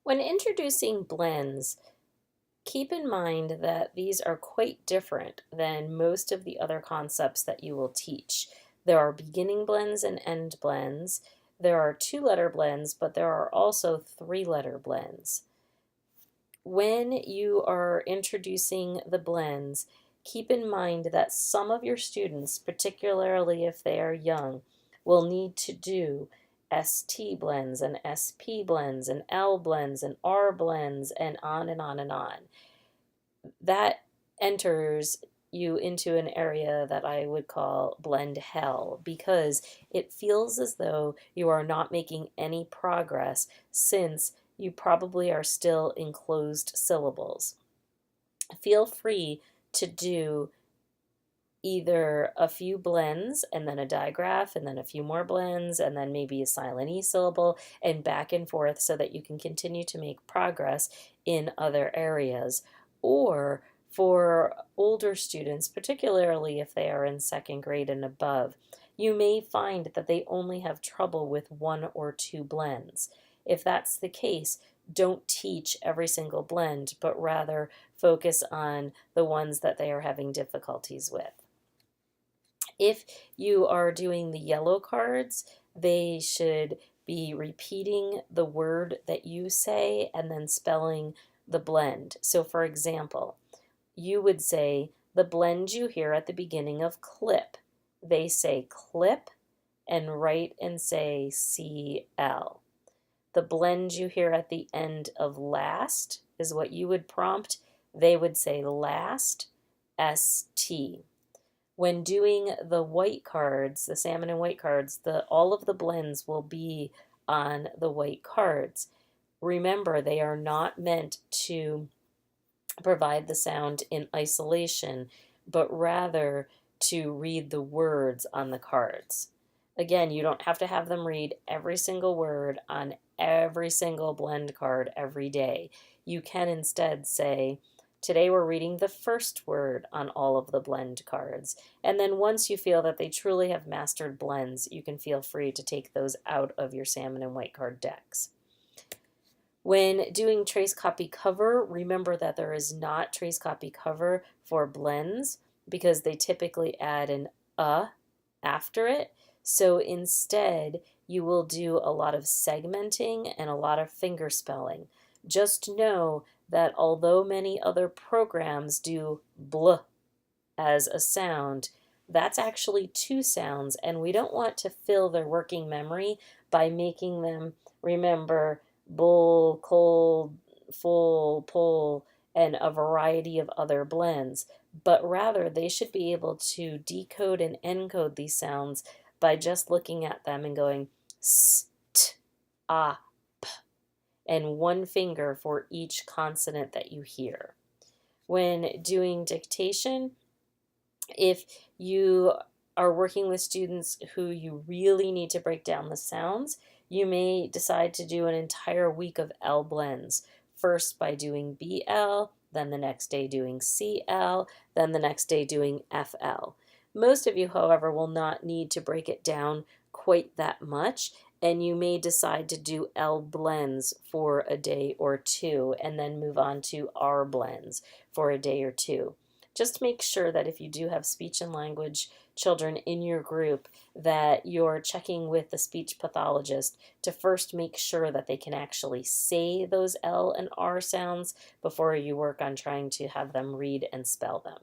When introducing blends, keep in mind that these are quite different than most of the other concepts that you will teach. There are beginning blends and end blends. There are two-letter blends, but there are also three-letter blends. When you are introducing the blends, keep in mind that some of your students, particularly if they are young, will need to do ST blends and SP blends and L blends and R blends and on and on and on. That enters you into an area that I would call blend hell because it feels as though you are not making any progress since you probably are still in closed syllables. Feel free to do either a few blends and then a digraph and then a few more blends and then maybe a silent E syllable and back and forth so that you can continue to make progress in other areas. Or for older students, particularly if they are in second grade and above, you may find that they only have trouble with one or two blends. If that's the case, don't teach every single blend, but rather focus on the ones that they are having difficulties with. If you are doing the yellow cards, they should be repeating the word that you say and then spelling the blend. So for example, you would say the blend you hear at the beginning of clip. They say clip and write and say CL. The blend you hear at the end of last is what you would prompt. They would say last, ST. When doing the white cards, the salmon and white cards, all of the blends will be on the white cards. Remember, they are not meant to provide the sound in isolation, but rather to read the words on the cards. Again, you don't have to have them read every single word on every single blend card every day. You can instead say, today we're reading the first word on all of the blend cards. And then once you feel that they truly have mastered blends, you can feel free to take those out of your salmon and white card decks. When doing trace copy cover, remember that there is not trace copy cover for blends because they typically add an after it. So instead, you will do a lot of segmenting and a lot of finger spelling. Just know that although many other programs do bl as a sound, that's actually two sounds, and we don't want to fill their working memory by making them remember bull, cold, full, pull, and a variety of other blends, but rather they should be able to decode and encode these sounds by just looking at them and going s, t, ah, p, and one finger for each consonant that you hear. When doing dictation, if you are working with students who you really need to break down the sounds, you may decide to do an entire week of L blends. First by doing BL, then the next day doing CL, then the next day doing FL. Most of you, however, will not need to break it down quite that much, and you may decide to do L blends for a day or two and then move on to R blends for a day or two. Just make sure that if you do have speech and language children in your group, that you're checking with the speech pathologist to first make sure that they can actually say those L and R sounds before you work on trying to have them read and spell them.